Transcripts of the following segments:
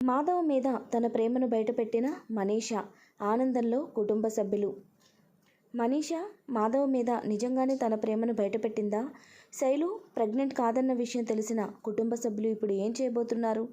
మాధవ్ మీద తన ప్రేమను బయటపెట్టిన మనీషా ఆనందంలో కుటుంబ సభ్యులు. మనీషా మాధవ్ మీద నిజంగానే తన ప్రేమను బయటపెట్టిందా? శైలు ప్రెగ్నెంట్ కాదన్న విషయం తెలిసిన కుటుంబ సభ్యులు ఇప్పుడు ఏం చేయబోతున్నారు?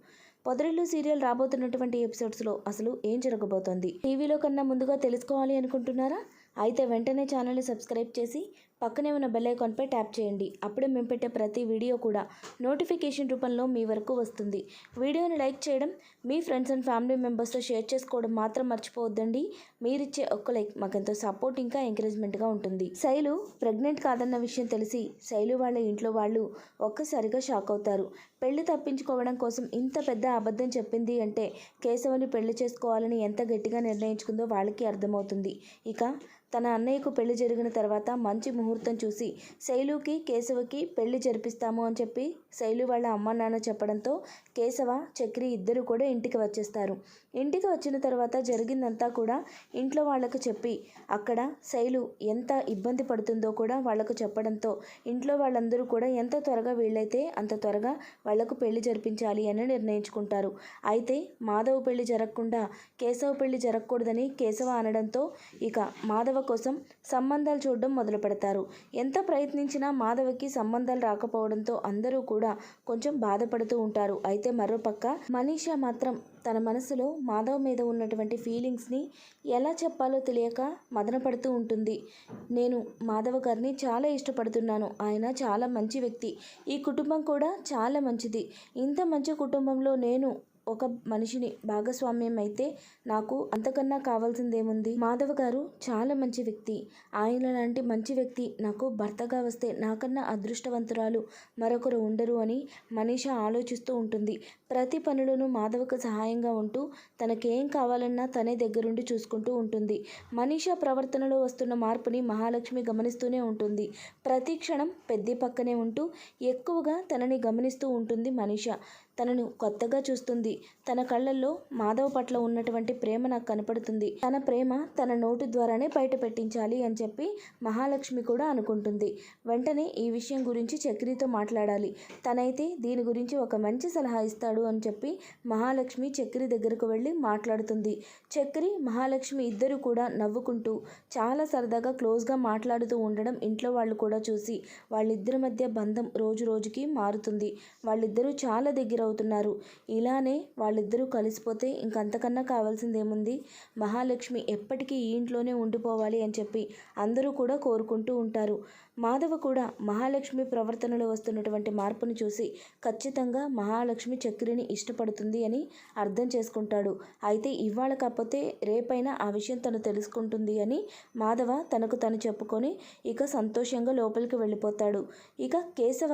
పొదరిల్లు సీరియల్ రాబోతున్నటువంటి ఎపిసోడ్స్లో అసలు ఏం జరగబోతోంది? టీవీలో కన్నా ముందుగా తెలుసుకోవాలి అనుకుంటున్నారా? అయితే వెంటనే ఛానల్ని సబ్స్క్రైబ్ చేసి పక్కనే ఉన్న బెల్ ఐకాన్పై ట్యాప్ చేయండి. అప్పుడే మేము పెట్టే ప్రతి వీడియో కూడా నోటిఫికేషన్ రూపంలో మీ వరకు వస్తుంది. వీడియోని లైక్ చేయడం, మీ ఫ్రెండ్స్ అండ్ ఫ్యామిలీ మెంబర్స్తో షేర్ చేసుకోవడం మాత్రం మర్చిపోవద్దండి. మీరిచ్చే ఒక్క లైక్ మాకెంతో సపోర్ట్ ఇంకా ఎంకరేజ్మెంట్గా ఉంటుంది. శైలు ప్రెగ్నెంట్ కాదన్న విషయం తెలిసి శైలు వాళ్ళ ఇంట్లో వాళ్ళు ఒక్కసారిగా షాక్ అవుతారు. పెళ్లి తప్పించుకోవడం కోసం ఇంత పెద్ద అబద్ధం చెప్పింది అంటే కేశవని పెళ్లి చేసుకోవాలని ఎంత గట్టిగా నిర్ణయించుకుందో వాళ్ళకి అర్థమవుతుంది. ఇక తన అన్నయ్యకు పెళ్లి జరిగిన తర్వాత మంచి ముహూర్తం చూసి శైలుకి కేశవకి పెళ్లి జరిపిస్తాము అని చెప్పి శైలు వాళ్ళ అమ్మ నాన్న చెప్పడంతో కేశవ చక్రి ఇద్దరు కూడా ఇంటికి వచ్చేస్తారు. ఇంటికి వచ్చిన తర్వాత జరిగిందంతా కూడా ఇంట్లో వాళ్ళకు చెప్పి అక్కడ శైలు ఎంత ఇబ్బంది పడుతుందో కూడా వాళ్లకు చెప్పడంతో ఇంట్లో వాళ్ళందరూ కూడా ఎంత త్వరగా వీళ్ళైతే అంత త్వరగా వాళ్లకు పెళ్లి జరిపించాలి అని నిర్ణయించుకుంటారు. అయితే మాధవ్ పెళ్లి జరగకుండా కేశవ పెళ్లి జరగకూడదని కేశవ అనడంతో ఇక మాధవ కోసం సంబంధాలు చూడడం మొదలు పెడతారు. ఎంత ప్రయత్నించినా మాధవకి సంబంధాలు రాకపోవడంతో అందరూ కూడా కొంచెం బాధపడుతూ ఉంటారు. అయితే మరోపక్క మనీషా మాత్రం తన మనసులో మాధవ్ మీద ఉన్నటువంటి ఫీలింగ్స్ని ఎలా చెప్పాలో తెలియక మదనపడుతూ ఉంటుంది. నేను మాధవ్ గారిని చాలా ఇష్టపడుతున్నాను. ఆయన చాలా మంచి వ్యక్తి. ఈ కుటుంబం కూడా చాలా మంచిది. ఇంత మంచి కుటుంబంలో నేను ఒక మనిషిని భాగస్వామ్యం అయితే నాకు అంతకన్నా కావాల్సిందేముంది? మాధవ్ గారు చాలా మంచి వ్యక్తి. ఆయన లాంటి మంచి వ్యక్తి నాకు భర్తగా వస్తే నాకన్నా అదృష్టవంతురాలు మరొకరు ఉండరు అని మనీషా ఆలోచిస్తూ ఉంటుంది. ప్రతి పనులను మాధవ్కు సహాయంగా ఉంటూ తనకేం కావాలన్నా తనే దగ్గరుండి చూసుకుంటూ ఉంటుంది. మనీషా ప్రవర్తనలో వస్తున్న మార్పుని మహాలక్ష్మి గమనిస్తూనే ఉంటుంది. ప్రతి క్షణం పెద్ది పక్కనే ఉంటూ ఎక్కువగా తనని గమనిస్తూ ఉంటుంది మనీషా. తనను కొత్తగా చూస్తుంది. తన కళ్ళల్లో మాధవ్ పట్ల ఉన్నటువంటి ప్రేమ నాకు కనపడుతుంది. తన ప్రేమ తన నోటి ద్వారానే బయట పెట్టించాలి అని చెప్పి మహాలక్ష్మి కూడా అనుకుంటుంది. వెంటనే ఈ విషయం గురించి చక్రితో మాట్లాడాలి. తనైతే దీని గురించి ఒక మంచి సలహా ఇస్తాడు అని చెప్పి మహాలక్ష్మి చక్రి దగ్గరకు వెళ్ళి మాట్లాడుతుంది. చక్రి మహాలక్ష్మి ఇద్దరు కూడా నవ్వుకుంటూ చాలా సరదాగా క్లోజ్గా మాట్లాడుతూ ఉండడం ఇంట్లో వాళ్ళు కూడా చూసి వాళ్ళిద్దరి మధ్య బంధం రోజు రోజుకి మారుతుంది. వాళ్ళిద్దరూ చాలా దగ్గర అవుతున్నారు. ఇలానే వాళ్ళిద్దరూ కలిసిపోతే ఇంకంతకన్నా కావాల్సిందేముంది? మహాలక్ష్మి ఎప్పటికీ ఈ ఇంట్లోనే ఉండిపోవాలి అని చెప్పి అందరూ కూడా కోరుకుంటూ ఉంటారు. మాధవ కూడా మహాలక్ష్మి ప్రవర్తనలో వస్తున్నటువంటి మార్పును చూసి ఖచ్చితంగా మహాలక్ష్మి చక్రిని ఇష్టపడుతుంది అని అర్థం చేసుకుంటాడు. అయితే ఇవాళ కాకపోతే రేపైనా ఆ విషయం తను తెలుసుకుంటుంది అని మాధవ తనకు తను చెప్పుకొని ఇక సంతోషంగా లోపలికి వెళ్ళిపోతాడు. ఇక కేశవ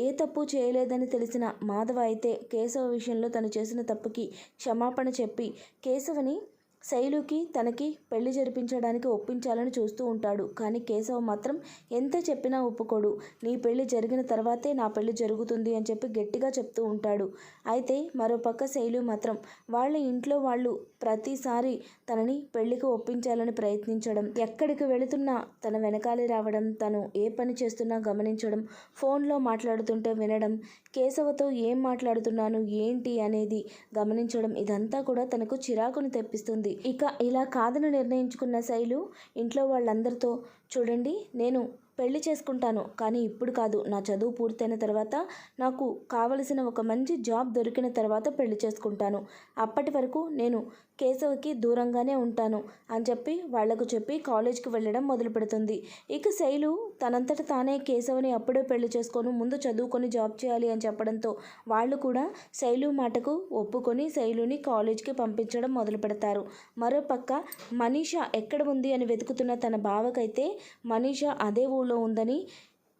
ఏ తప్పు చేయలేదని తెలిసిన మాధవ అయితే కేశవ విషయంలో తను చేసిన తప్పుకి క్షమాపణ చెప్పి కేశవని శైలుకి తనకి పెళ్లి జరిపించడానికి ఒప్పించాలని చూస్తూ ఉంటాడు. కానీ కేశవ మాత్రం ఎంత చెప్పినా ఒప్పుకోడు. నీ పెళ్లి జరిగిన తర్వాతే నా పెళ్లి జరుగుతుంది అని చెప్పి గట్టిగా చెప్తూ ఉంటాడు. అయితే మరోపక్క శైలు మాత్రం వాళ్ళ ఇంట్లో వాళ్ళు ప్రతిసారి తనని పెళ్లికి ఒప్పించాలని ప్రయత్నించడం, ఎక్కడికి వెళుతున్నా తన వెనకాలే రావడం, తను ఏ పని చేస్తున్నా గమనించడం, ఫోన్లో మాట్లాడుతుంటే వినడం, కేశవతో ఏం మాట్లాడుతున్నాను ఏంటి అనేది గమనించడం, ఇదంతా కూడా తనకు చిరాకుని తెప్పిస్తుంది. ఇక ఇలా కాదని నిర్ణయించుకున్న శైలు ఇంట్లో వాళ్ళందరితో, చూడండి నేను పెళ్లి చేసుకుంటాను కానీ ఇప్పుడు కాదు, నా చదువు పూర్తయిన తర్వాత నాకు కావలసిన ఒక మంచి జాబ్ దొరికిన తర్వాత పెళ్లి చేసుకుంటాను. అప్పటి వరకు నేను కేశవకి దూరంగానే ఉంటాను అని చెప్పి వాళ్లకు చెప్పి కాలేజ్కి వెళ్ళడం మొదలు పెడుతుంది. ఇక శైలు తనంతట తానే కేశవని అప్పుడే పెళ్లి చేసుకొని ముందు చదువుకొని జాబ్ చేయాలి అని చెప్పడంతో వాళ్ళు కూడా శైలు మాటకు ఒప్పుకొని శైలుని కాలేజ్కి పంపించడం మొదలు పెడతారు. మరోపక్క మనీషా ఎక్కడ ఉంది అని వెతుకుతున్న తన బావకైతే మనీషా అదే ఊళ్ళో ఉందని,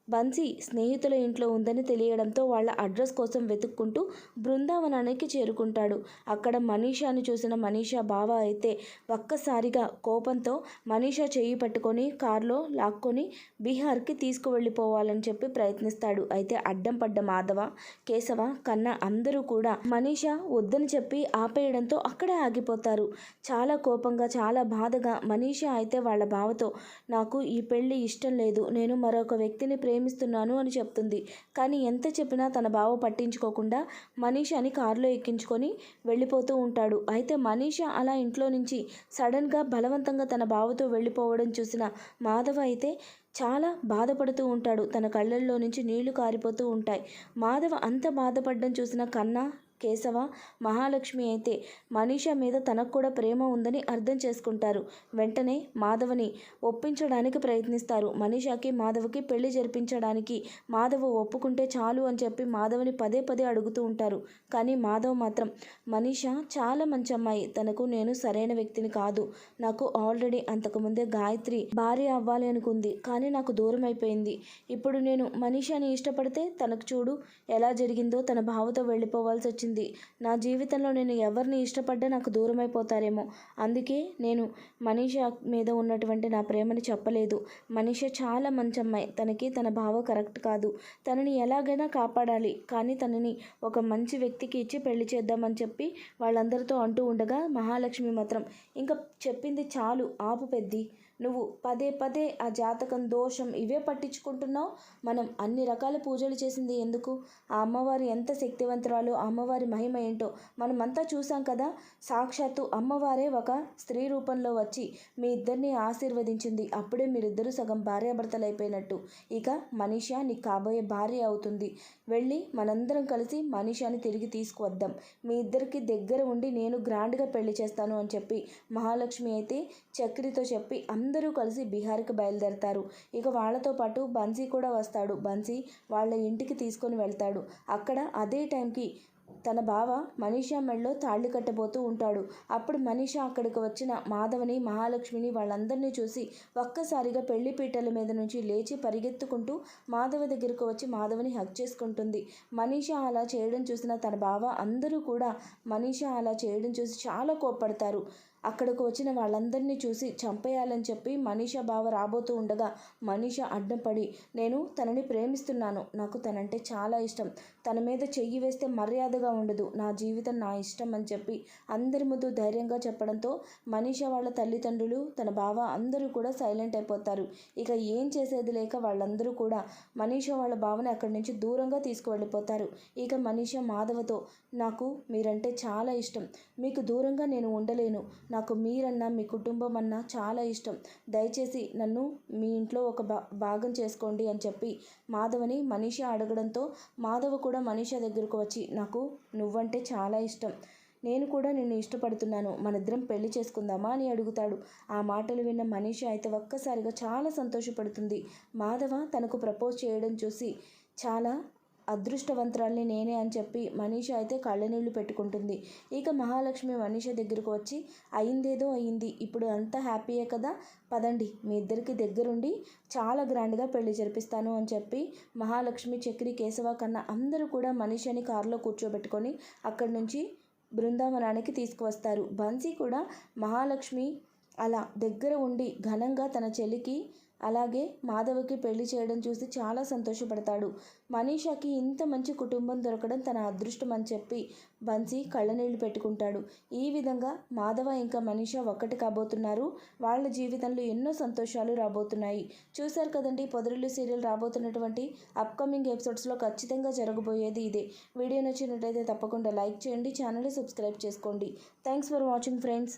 బన్సీ స్నేహితుల ఇంట్లో ఉందని తెలియడంతో వాళ్ళ అడ్రస్ కోసం వెతుక్కుంటూ బృందావనానికి చేరుకుంటాడు. అక్కడ మనీషాని చూసిన మనీషా బావ అయితే ఒక్కసారిగా కోపంతో మనీషా చెయ్యి పట్టుకొని కారులో లాక్కొని బీహార్కి తీసుకువెళ్ళిపోవాలని చెప్పి ప్రయత్నిస్తాడు. అయితే అడ్డం పడ్డ మాధవ, కేశవ, కన్న అందరూ కూడా మనీషా వద్దని చెప్పి ఆపేయడంతో అక్కడే ఆగిపోతారు. చాలా కోపంగా చాలా బాధగా మనీషా అయితే వాళ్ళ బావతో, నాకు ఈ పెళ్లి ఇష్టం లేదు, నేను మరొక వ్యక్తిని ప్రేమిస్తున్నాను అని చెప్తుంది. కానీ ఎంత చెప్పినా తన బావ పట్టించుకోకుండా మనీషాని కారులో ఎక్కించుకొని వెళ్ళిపోతూ ఉంటాడు. అయితే మనీషా అలా ఇంట్లో నుంచి సడన్గా బలవంతంగా తన బావతో వెళ్ళిపోవడం చూసిన మాధవ అయితే చాలా బాధపడుతూ ఉంటాడు. తన కళ్ళల్లో నుంచి నీళ్లు కారిపోతూ ఉంటాయి. మాధవ అంత బాధపడడం చూసిన కన్నా, కేశవ, మహాలక్ష్మి అయితే మనీషా మీద తనకు కూడా ప్రేమ ఉందని అర్థం చేసుకుంటారు. వెంటనే మాధవని ఒప్పించడానికి ప్రయత్నిస్తారు. మనీషాకి మాధవకి పెళ్లి జరిపించడానికి మాధవ ఒప్పుకుంటే చాలు అని చెప్పి మాధవని పదే పదే అడుగుతూ ఉంటారు. కానీ మాధవ్ మాత్రం మనీషా చాలా మంచి అమ్మాయి, తనకు నేను సరైన వ్యక్తిని కాదు, నాకు ఆల్రెడీ అంతకుముందే గాయత్రి భార్య అవ్వాలి అనుకుంది, కానీ నాకు దూరం అయిపోయింది. ఇప్పుడు నేను మనీషాని ఇష్టపడితే తనకు చూడు ఎలా జరిగిందో, తన బావతో వెళ్ళిపోవాల్సి వచ్చింది. నా జీవితంలో నేను ఎవరిని ఇష్టపడ్డా నాకు దూరం అయిపోతారేమో, అందుకే నేను మనీషా మీద ఉన్నటువంటి నా ప్రేమని చెప్పలేదు. మనీషా చాలా మంచి అమ్మాయి, తనకి తన బావ కరెక్ట్ కాదు, తనని ఎలాగైనా కాపాడాలి, కానీ తనని ఒక మంచి వ్యక్తికి ఇచ్చి పెళ్లి చేద్దామని చెప్పి వాళ్ళందరితో అంటూ ఉండగా మహాలక్ష్మి మాత్రం ఇంకా చెప్పింది చాలు ఆపు పెద్ది, నువ్వు పదే పదే ఆ జాతకం దోషం ఇవే పట్టించుకుంటున్నావు. మనం అన్ని రకాల పూజలు చేసింది ఎందుకు? ఆ అమ్మవారు ఎంత శక్తివంతురాలో, ఆ అమ్మవారి మహిమ ఏంటో మనమంతా చూసాం కదా. సాక్షాత్తు అమ్మవారే ఒక స్త్రీ రూపంలో వచ్చి మీ ఇద్దరిని ఆశీర్వదించింది. అప్పుడే మీరిద్దరూ సగం భార్యాభర్తలు అయిపోయినట్టు. ఇక మనీషా నీకు కాబోయే భార్య అవుతుంది. వెళ్ళి మనందరం కలిసి మనీషాని తిరిగి తీసుకువద్దాం. మీ ఇద్దరికి దగ్గర ఉండి నేను గ్రాండ్గా పెళ్లి చేస్తాను అని చెప్పి మహాలక్ష్మి అయితే చక్రితో చెప్పి అందరూ కలిసి బీహార్కి బయలుదేరతారు. ఇక వాళ్ళతో పాటు బన్సీ కూడా వస్తాడు. బన్సీ వాళ్ళ ఇంటికి తీసుకొని వెళ్తాడు. అక్కడ అదే టైంకి తన బావ మనీషా మెడలో తాళి కట్టబోతూ ఉంటాడు. అప్పుడు మనీషా అక్కడికి వచ్చిన మాధవని, మహాలక్ష్మిని వాళ్ళందరినీ చూసి ఒక్కసారిగా పెళ్లి పీటల మీద నుంచి లేచి పరిగెత్తుకుంటూ మాధవ దగ్గరకు వచ్చి మాధవని హగ్ చేసుకుంటుంది. మనీషా అలా చేయడం చూసిన తన బావ అందరూ కూడా మనీషా అలా చేయడం చూసి చాలా కోప్పడతారు. అక్కడికి వచ్చిన వాళ్ళందరినీ చూసి చంపేయాలని చెప్పి మనీషా బావ రాబోతూ ఉండగా మనీషా అడ్డం పడి, నేను తనని ప్రేమిస్తున్నాను, నాకు తనంటే చాలా ఇష్టం, తన మీద చెయ్యి వేస్తే మర్యాదగా ఉండదు, నా జీవితం నా ఇష్టం అని చెప్పి అందరి ముందు ధైర్యంగా చెప్పడంతో మనీషా వాళ్ళ తల్లిదండ్రులు, తన బావ అందరూ కూడా సైలెంట్ అయిపోతారు. ఇక ఏం చేసేది లేక వాళ్ళందరూ కూడా మనీషా వాళ్ళ బావని అక్కడి నుంచి దూరంగా తీసుకువెళ్ళిపోతారు. ఇక మనీషా మాధవతో, నాకు మీరంటే చాలా ఇష్టం, మీకు దూరంగా నేను ఉండలేను, నాకు మీరన్నా మీ కుటుంబం అన్నా చాలా ఇష్టం, దయచేసి నన్ను మీ ఇంట్లో ఒక భాగం చేసుకోండి అని చెప్పి మాధవని మనీషా అడగడంతో మాధవ కూడా మనీషా దగ్గరకు వచ్చి, నాకు నువ్వంటే చాలా ఇష్టం, నేను కూడా నిన్ను ఇష్టపడుతున్నాను, మనిద్దరం పెళ్లి చేసుకుందామా అని అడుగుతాడు. ఆ మాటలు విన్న మనీషా అయితే ఒక్కసారిగా చాలా సంతోషపడుతుంది. మాధవ తనకు ప్రపోజ్ చేయడం చూసి చాలా అదృష్టవంతురాల్ని నేనే అని చెప్పి మనీషా అయితే కళ్ళనీళ్ళు పెట్టుకుంటుంది. ఇక మహాలక్ష్మి మనీషా దగ్గరకు వచ్చి, అయిందేదో అయింది, ఇప్పుడు అంతా హ్యాపీయే కదా, పదండి మీ ఇద్దరికి దగ్గరుండి చాలా గ్రాండ్గా పెళ్లి జరిపిస్తాను అని చెప్పి మహాలక్ష్మి, చక్రి, కేశవ కన్నా అందరూ కూడా మనీషాని కారులో కూర్చోబెట్టుకొని అక్కడి నుంచి బృందావనానికి తీసుకువస్తారు. బన్సీ కూడా మహాలక్ష్మి అలా దగ్గర ఉండి ఘనంగా తన చెల్లికి అలాగే మాధవకి పెళ్లి చేయడం చూసి చాలా సంతోషపడతాడు. మనీషాకి ఇంత మంచి కుటుంబం దొరకడం తన అదృష్టం అని చెప్పి బన్సీ కళ్ళనీళ్ళు పెట్టుకుంటాడు. ఈ విధంగా మాధవ ఇంకా మనీషా ఒక్కటి కాబోతున్నారు. వాళ్ళ జీవితంలో ఎన్నో సంతోషాలు రాబోతున్నాయి. చూశారు కదండి, పొదరిల్లు సీరియల్ రాబోతున్నటువంటి అప్కమింగ్ ఎపిసోడ్స్లో ఖచ్చితంగా జరగబోయేది ఇదే. వీడియో నచ్చినట్లయితే తప్పకుండా లైక్ చేయండి, ఛానల్ని సబ్స్క్రైబ్ చేసుకోండి. Thanks for watching friends.